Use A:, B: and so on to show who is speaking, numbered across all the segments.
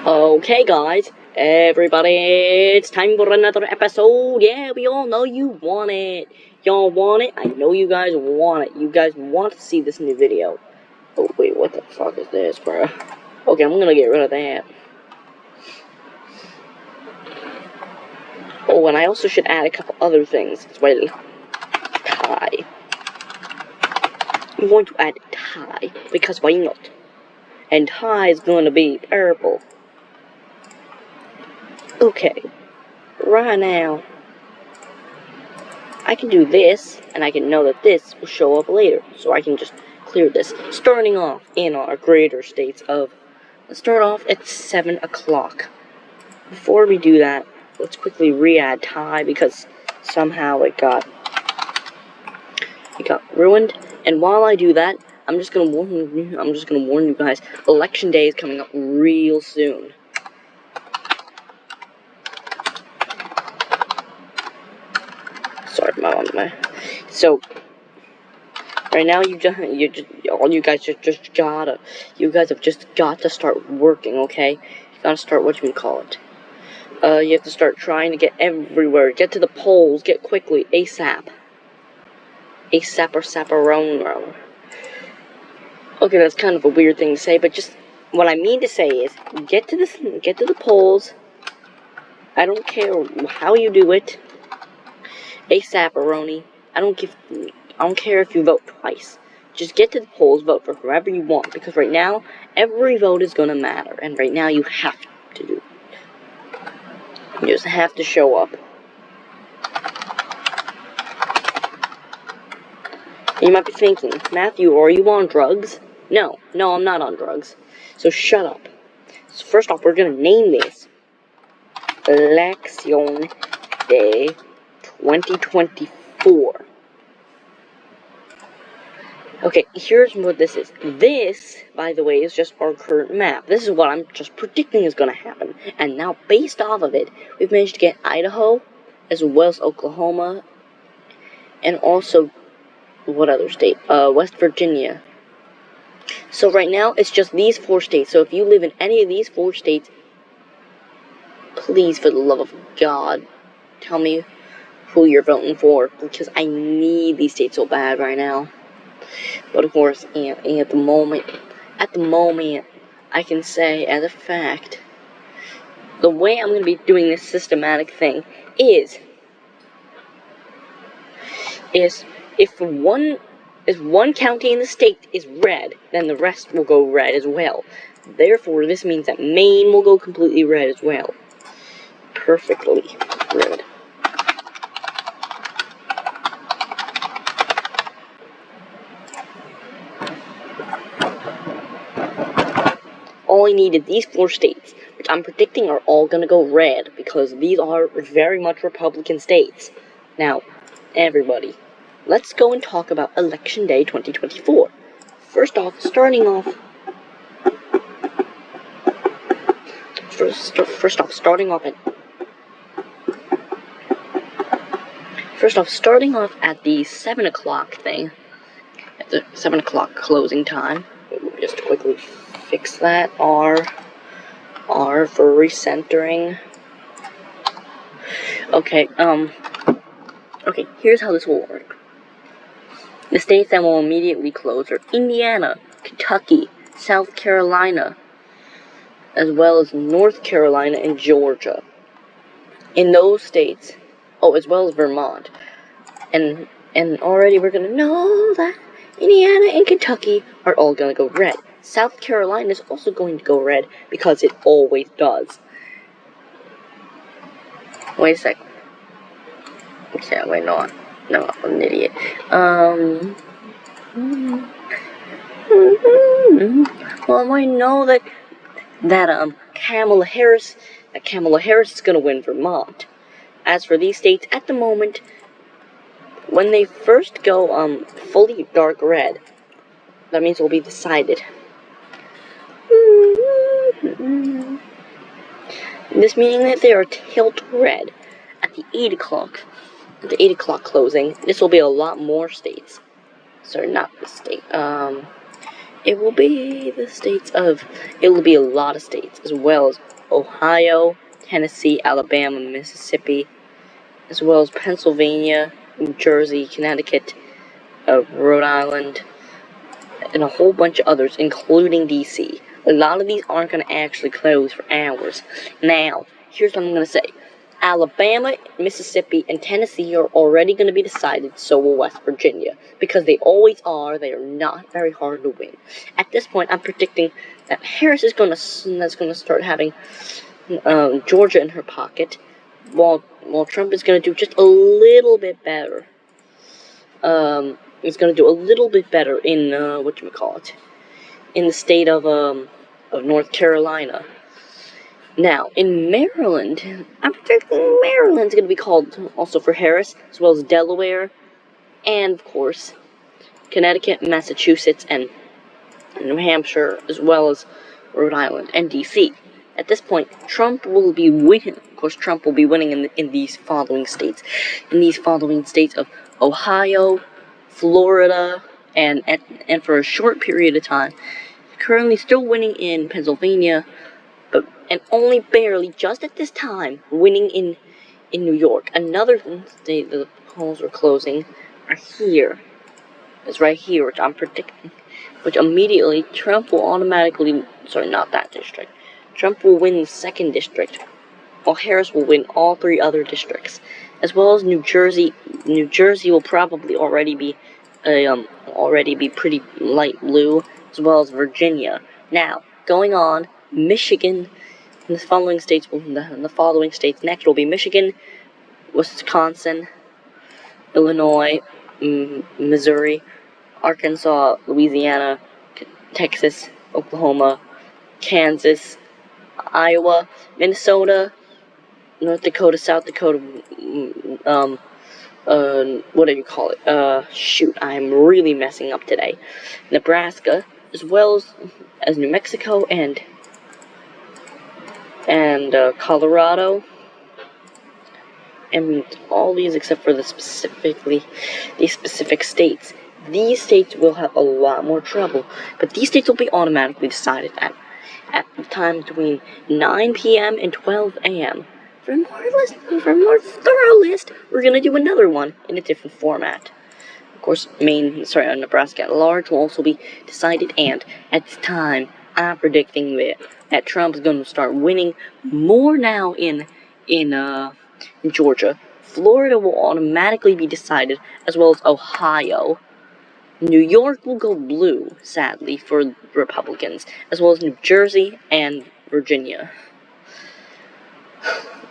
A: Okay, guys, everybody, it's time for another episode. Yeah, we all know you want it. Y'all want it? I know you guys want it. You guys want to see this new video. Oh, wait, what the fuck is this, bro? Okay, I'm gonna get rid of that. Oh, and I also should add a couple other things as well. Tie. I'm going to add tie, because why not? And tie is going to be purple. Okay, right now, I can do this, and I can know that this will show up later, so I can just clear this. Starting off in our greater states of, let's start off at 7 o'clock. Before we do that, let's quickly re-add tie, because somehow it got ruined. And while I do that, I'm just gonna warn you guys, Election Day is coming up real soon. Sorry, so right now you guys have just got to start working, okay? You gotta start you have to start trying to get everywhere, get to the polls, get quickly, ASAP. ASAP or Saparono. Okay, that's kind of a weird thing to say, but just what I mean to say is get to the polls. I don't care how you do it. ASAP-aroni. I don't care if you vote twice. Just get to the polls, vote for whoever you want, because right now, every vote is gonna matter, and right now you have to do it. You just have to show up. You might be thinking, Matthew, are you on drugs? No, I'm not on drugs. So shut up. So first off, we're gonna name this Election Day 2024. Okay, here's what this is. This, by the way, is just our current map. This is what I'm just predicting is going to happen. And now, based off of it, we've managed to get Idaho, as well as Oklahoma, and also, what other state? West Virginia. So right now, it's just these 4 states. So if you live in any of these 4 states, please, for the love of God, tell me who you're voting for, because I need these states so bad right now. But of course, at the moment, I can say as a fact, the way I'm going to be doing this systematic thing is if one county in the state is red, then the rest will go red as well. Therefore, this means that Maine will go completely red as well. Perfectly red. All I needed these 4 states, which I'm predicting are all gonna go red, because these are very much Republican states. Now, everybody, let's go and talk about Election Day 2024. First off, starting off at the 7 o'clock thing, at the 7 o'clock closing time. Just to quickly fix that. R for recentering. Okay, okay, here's how this will work. The states that will immediately close are Indiana, Kentucky, South Carolina, as well as North Carolina and Georgia. In those states, as well as Vermont. And already we're gonna know that Indiana and Kentucky are all gonna go red. South Carolina is also going to go red, because it always does. Wait a second. Okay, wait, no, I'm an idiot. Well, I know that Kamala Harris is gonna win Vermont. As for these states, at the moment, when they first go fully dark red, that means it will be decided. This meaning that they are tilt red at the 8 o'clock. At the 8 o'clock closing, this will be a lot more states. Sorry, not the state. it will be it will be a lot of states, as well as Ohio, Tennessee, Alabama, Mississippi, as well as Pennsylvania, New Jersey, Connecticut, Rhode Island, and a whole bunch of others, including DC. A lot of these aren't going to actually close for hours. Now, here's what I'm going to say. Alabama, Mississippi, and Tennessee are already going to be decided, so will West Virginia. Because they always are, they are not very hard to win. At this point, I'm predicting that Harris is going to start having Georgia in her pocket, while Trump is going to do just a little bit better. He's going to do a little bit better in, in the state of North Carolina. Now, in Maryland, I'm predicting Maryland's going to be called also for Harris, as well as Delaware, and, of course, Connecticut, Massachusetts, and New Hampshire, as well as Rhode Island and D.C. At this point, Trump will be winning. Of course, Trump will be winning in these following states. In these following states of Ohio, Florida, and for a short period of time, currently still winning in Pennsylvania, and only barely, just at this time, winning in New York. Another state that the polls are closing are here. It's right here, which I'm predicting. Which immediately, Trump will automatically, sorry, not that district. Trump will win the 2nd district, while Harris will win all 3 other districts. As well as New Jersey. New Jersey will probably already be pretty light blue, as well as Virginia. Now, going on, Michigan. The following states next will be Michigan, Wisconsin, Illinois, Missouri, Arkansas, Louisiana, Texas, Oklahoma, Kansas, Iowa, Minnesota, North Dakota, South Dakota, what do you call it? Shoot, I'm really messing up today. Nebraska, as well as New Mexico and Colorado, and all these except for these specific states. These states will have a lot more trouble, but these states will be automatically decided at the time between 9 p.m. and 12 a.m. For a more thorough list, we're gonna do another one in a different format. Of course, Nebraska at large will also be decided, and at this time, I'm predicting that Trump's going to start winning more now in Georgia. Florida will automatically be decided, as well as Ohio. New York will go blue, sadly, for Republicans, as well as New Jersey and Virginia.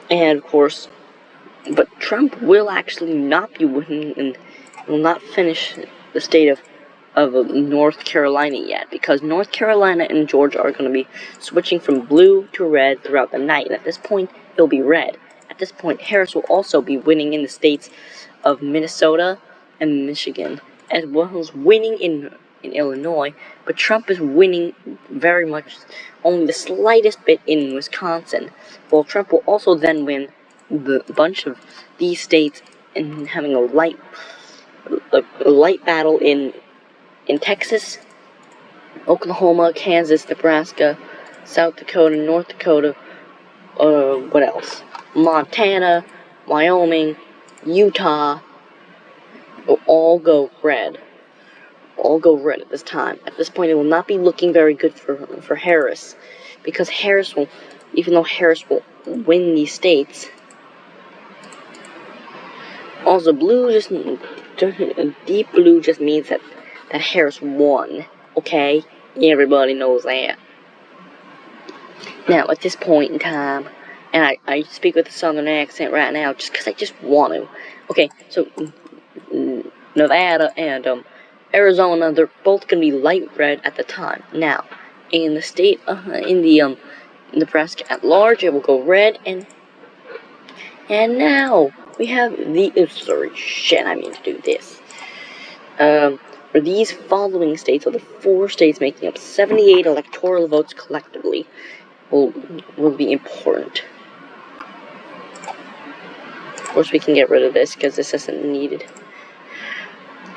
A: And, of course, but Trump will actually not be winning and will not finish the state of North Carolina yet, because North Carolina and Georgia are going to be switching from blue to red throughout the night, and at this point, it'll be red. At this point, Harris will also be winning in the states of Minnesota and Michigan, as well as winning in Illinois, but Trump is winning very much, only the slightest bit in Wisconsin, while Trump will also then win the bunch of these states and having a light battle in Texas, Oklahoma, Kansas, Nebraska, South Dakota, North Dakota, what else? Montana, Wyoming, Utah, will all go red. All go red at this time. At this point, it will not be looking very good for Harris, because even though Harris will win these states, also deep blue just means that Harris won. Okay, everybody knows that. Now, at this point in time, and I speak with a southern accent right now just because I just want to. Okay, so Nevada and Arizona, they're both going to be light red at the time. Now, in the state, Nebraska at large, it will go red, and now we have I mean to do this. For these following states, or the 4 states making up 78 electoral votes collectively, will be important. Of course, we can get rid of this because this isn't needed.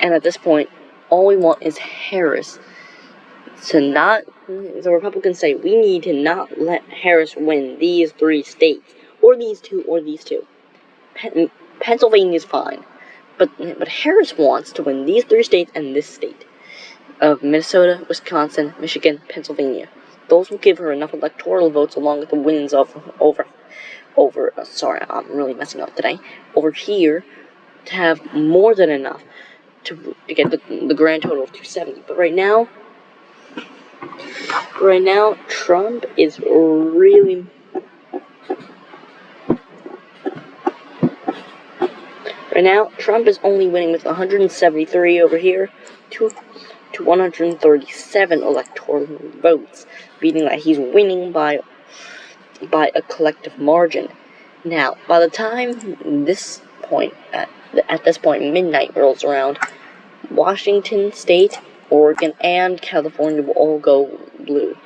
A: And at this point, all we want is Harris the Republicans say we need to not let Harris win these 3 states, or these 2, or these 2. Pennsylvania's fine, but Harris wants to win these 3 states and this state of Minnesota, Wisconsin, Michigan, Pennsylvania. Those will give her enough electoral votes along with the wins of sorry, I'm really messing up today, over here, to have more than enough to get the grand total of 270. But right now, Trump is really... Right now, Trump is only winning with 173 over here to 137 electoral votes, meaning that he's winning by a collective margin. Now, by the time this point, at this point, midnight rolls around, Washington State, Oregon, and California will all go blue,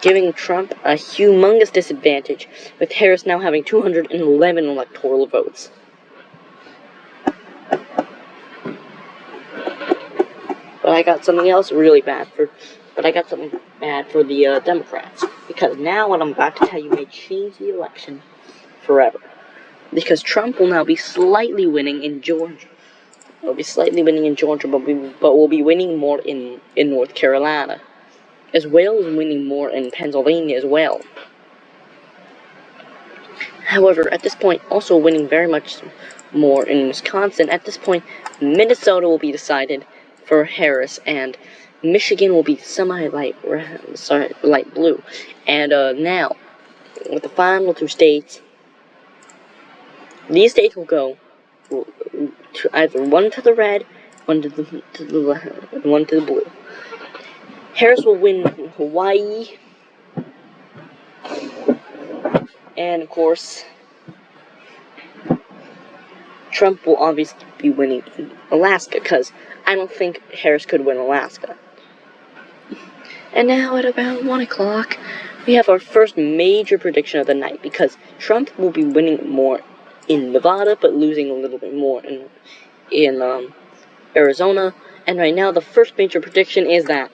A: giving Trump a humongous disadvantage, with Harris now having 211 electoral votes. But I got something else really bad for the Democrats, because now what I'm about to tell you may change the election forever. Because Trump will now be slightly winning in Georgia. He'll be slightly winning in Georgia, but will be winning more in North Carolina, as well as winning more in Pennsylvania as well. However, at this point, also winning very much more in Wisconsin. At this point, Minnesota will be decided for Harris, and Michigan will be light blue. And now, with the final 2 states, these states will go to either one to the red, one to the blue. Harris will win Hawaii, and of course, Trump will obviously be winning Alaska, because I don't think Harris could win Alaska. And now at about 1 o'clock, we have our first major prediction of the night, because Trump will be winning more in Nevada, but losing a little bit more in Arizona. And right now, the first major prediction is that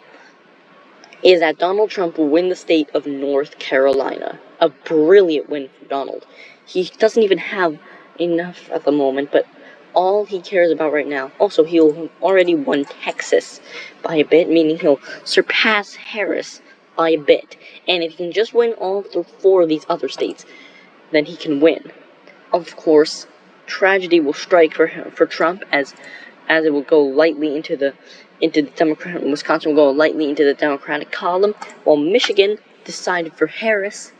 A: Donald Trump will win the state of North Carolina. A brilliant win for Donald. He doesn't even have enough at the moment, but all he cares about right now... Also, he'll already won Texas by a bit, meaning he'll surpass Harris by a bit. And if he can just win all 4 of these other states, then he can win. Of course, tragedy will strike for Trump, as it will go lightly into the Democrat. Wisconsin will go lightly into the Democratic column, while Michigan decided for Harris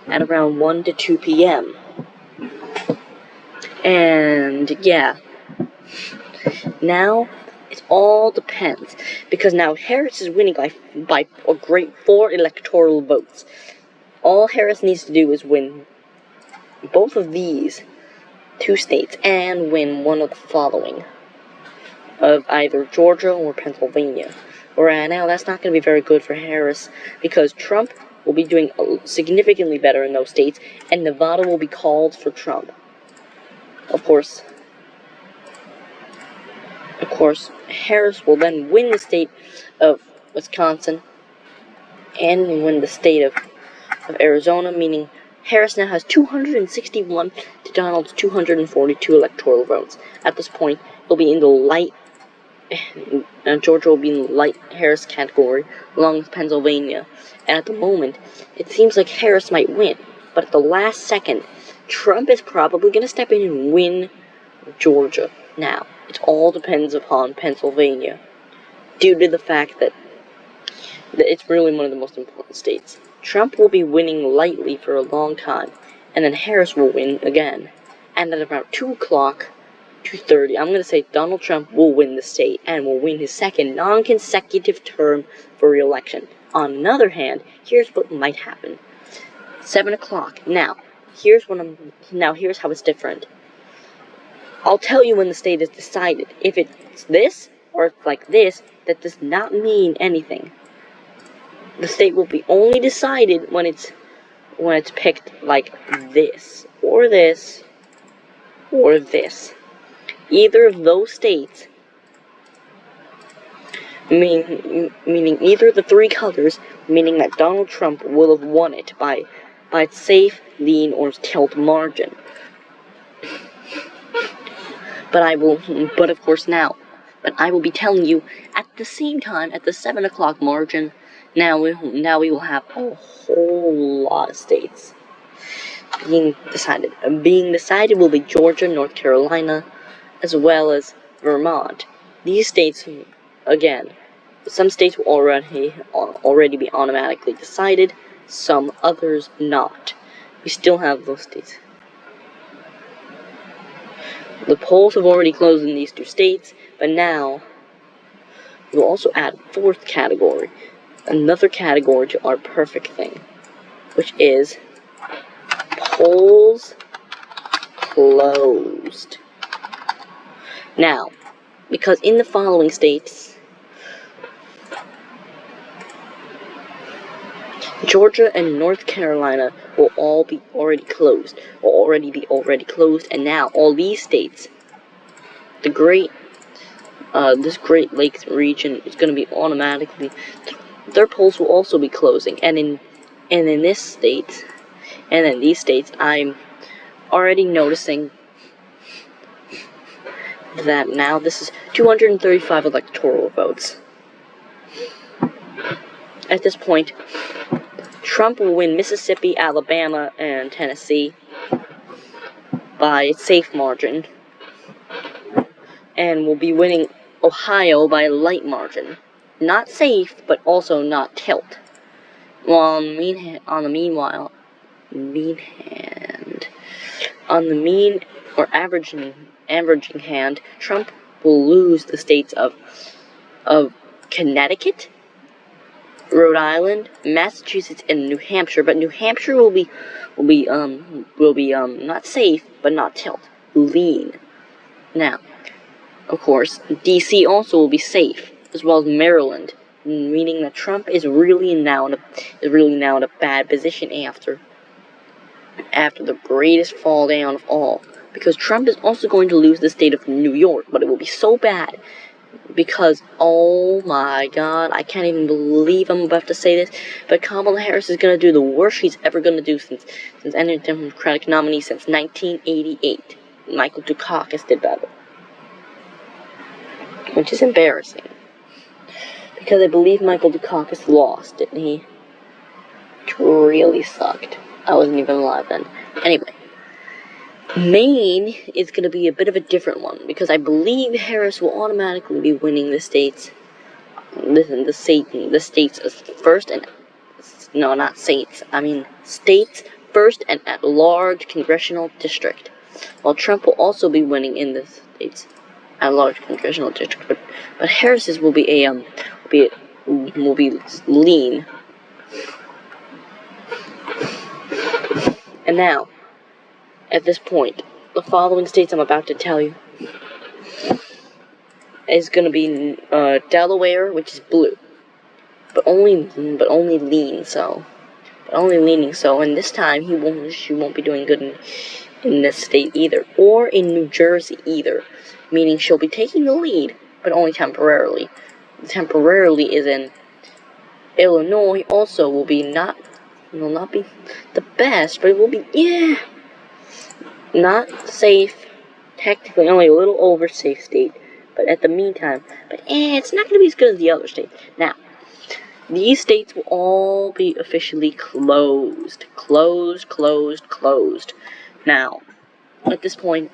A: at around 1 to 2 p.m. And yeah, now it all depends, because now Harris is winning by a great 4 electoral votes. All Harris needs to do is win both of these 2 states and win one of the following, of either Georgia or Pennsylvania. Right now, that's not going to be very good for Harris, because Trump will be doing significantly better in those states, and Nevada will be called for Trump. Of course, Harris will then win the state of Wisconsin and win the state of Arizona, meaning Harris now has 261 to Donald's 242 electoral votes. At this point, he'll be in the light, and Georgia will be in the light Harris category, along with Pennsylvania. And at the moment, it seems like Harris might win, but at the last second, Trump is probably going to step in and win Georgia. Now, it all depends upon Pennsylvania, due to the fact that it's really one of the most important states. Trump will be winning lightly for a long time, and then Harris will win again. And at about 2 o'clock, 2:30, I'm going to say Donald Trump will win the state, and will win his second non-consecutive term for re-election. On the other hand, here's what might happen. 7 o'clock. Now, here's how it's different. I'll tell you when the state is decided. If it's this, or it's like this, that does not mean anything. The state will be only decided when it's picked like this, or this, or this. Either of those states meaning either the three colors, meaning that Donald Trump will have won it by its safe, lean, or tilt margin. But I will be telling you at the same time, at the 7 o'clock margin, now we will have a whole lot of states being decided. Being decided will be Georgia, North Carolina, as well as Vermont. These states, again, some states will already be automatically decided, some others not. We still have those states. The polls have already closed in these two states, but now we'll also add a fourth category, another category to our perfect thing, which is polls closed. Now, because in the following states, Georgia and North Carolina will all be already closed, and now all these states, this Great Lakes region is going to be automatically, their polls will also be closing, and in these states, I'm already noticing that now this is 235 electoral votes. At this point, Trump will win Mississippi, Alabama, and Tennessee by a safe margin, and will be winning Ohio by a light margin. Not safe, but also not tilt. While on the mean or averaging hand, Trump will lose the states of Connecticut, Rhode Island, Massachusetts, and New Hampshire. But New Hampshire will be not safe, but not tilt, lean. Now, of course, D.C. also will be safe, as well as Maryland, meaning that Trump is really now in a bad position after the greatest fall down of all, because Trump is also going to lose the state of New York, but it will be so bad. Because, oh my god, I can't even believe I'm about to say this, but Kamala Harris is going to do the worst she's ever going to do since any Democratic nominee since 1988. Michael Dukakis did better. Which is embarrassing. Because I believe Michael Dukakis lost, didn't he? Which really sucked. I wasn't even alive then. Anyway. Maine is going to be a bit of a different one, because I believe Harris will automatically be winning the states. Listen, the states as first and... No, not states. I mean, states first and at large congressional district. While Trump will also be winning in the states at large congressional district. But Harris's will be lean. And now, at this point, the following states I'm about to tell you is going to be Delaware, which is blue, but only leaning so. And this time she won't be doing good in this state either, or in New Jersey either, meaning she'll be taking the lead, but only temporarily. Temporarily is in Illinois. Also will not be the best, but it will be not safe, technically only a little over safe state, but at the meantime, it's not going to be as good as the other states. Now, these states will all be officially closed. Now, at this point,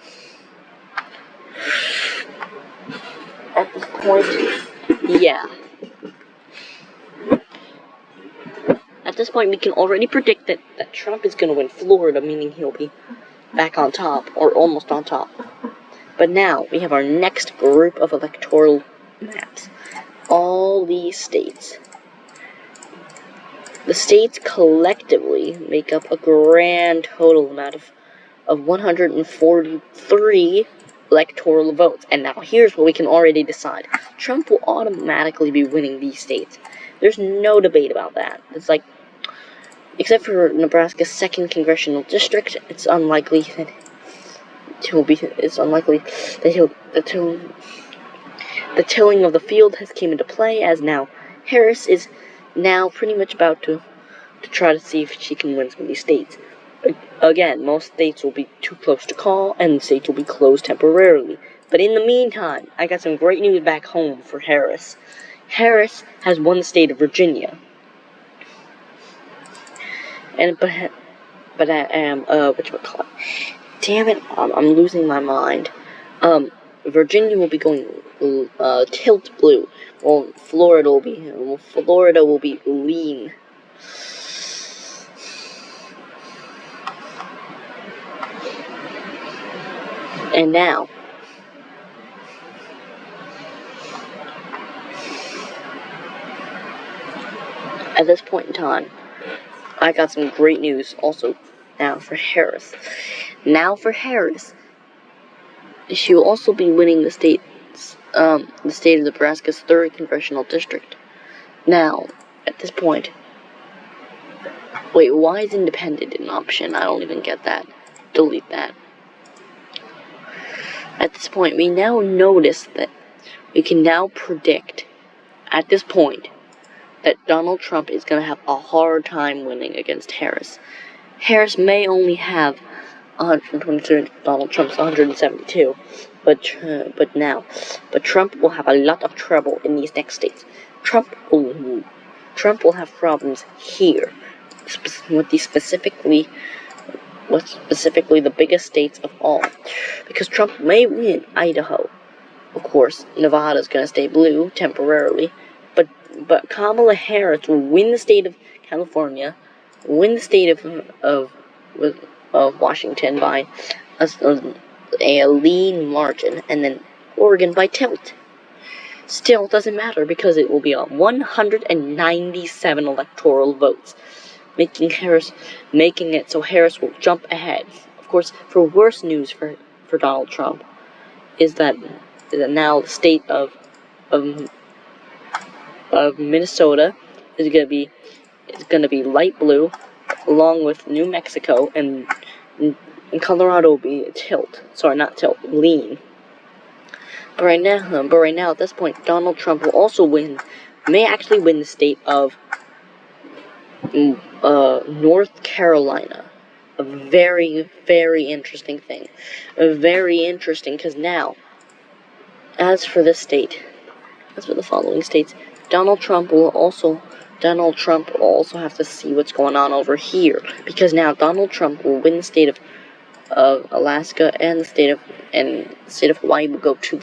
A: yeah. At this point, we can already predict that Trump is going to win Florida, meaning he'll be back on top, or almost on top. But now, we have our next group of electoral maps. All these states. The states collectively make up a grand total amount of 143 electoral votes. And now, here's what we can already decide. Trump will automatically be winning these states. There's no debate about that. It's like, except for Nebraska's 2nd congressional district, it's unlikely that The tilling of the field has came into play, as now Harris is now pretty much about to try to see if she can win some of these states. Again, most states will be too close to call, and the states will be closed temporarily. But in the meantime, I got some great news back home for Harris. Harris has won the state of Virginia. And but I am whatchamacallit. Damn it, I'm losing my mind. Virginia will be going tilt blue. Well, Florida will be lean. And now, at this point in time, I got some great news also now for Harris. Now for Harris, she will also be winning the state of Nebraska's 3rd congressional district. Now, at this point, wait, why is independent an option? I don't even get that. Delete that. At this point, we now notice that we can now predict, at this point, that Donald Trump is going to have a hard time winning against Harris. Harris may only have 123, Donald Trump's 172, but Trump will have a lot of trouble in these next states. Trump will have problems here, with specifically the biggest states of all, because Trump may win Idaho. Of course, Nevada's going to stay blue temporarily, but Kamala Harris will win the state of California, win the state of Washington by a lean margin, and then Oregon by tilt. Still, it doesn't matter because it will be on 197 electoral votes, making it so Harris will jump ahead. Of course, for worse news for Donald Trump is that now the state of Minnesota is gonna be light blue, along with New Mexico, and Colorado will be tilt. Sorry, not tilt, lean. But right now, at this point, Donald Trump will also may actually win the state of North Carolina. A very, very interesting thing. Very interesting, because now, as for the following states, Donald Trump will also have to see what's going on over here, because now Donald Trump will win the state of Alaska, and the state of Hawaii will go to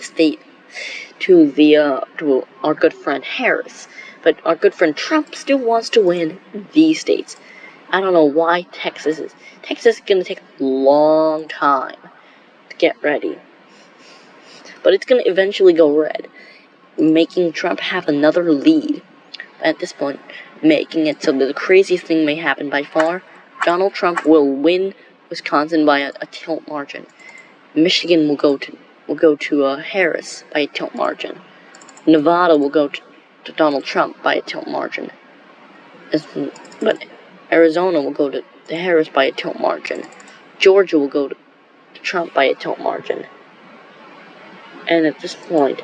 A: our good friend Harris. But our good friend Trump still wants to win these states. I don't know why Texas is going to take a long time to get ready. But it's going to eventually go red, making Trump have another lead. At this point, making it so that the craziest thing may happen by far, Donald Trump will win Wisconsin by a tilt margin. Michigan will go to Harris by a tilt margin. Nevada will go to Donald Trump by a tilt margin. But Arizona will go to Harris by a tilt margin. Georgia will go to Trump by a tilt margin. And at this point,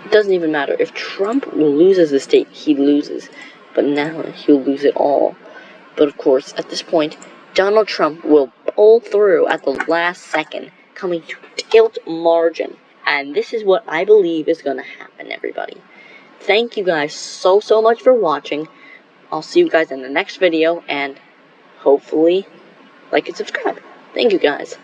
A: it doesn't even matter. If Trump loses the state, he loses. But now he'll lose it all. But of course, at this point, Donald Trump will pull through at the last second, coming to tilt margin. And this is what I believe is going to happen, everybody. Thank you guys so much for watching. I'll see you guys in the next video, and hopefully like and subscribe. Thank you guys.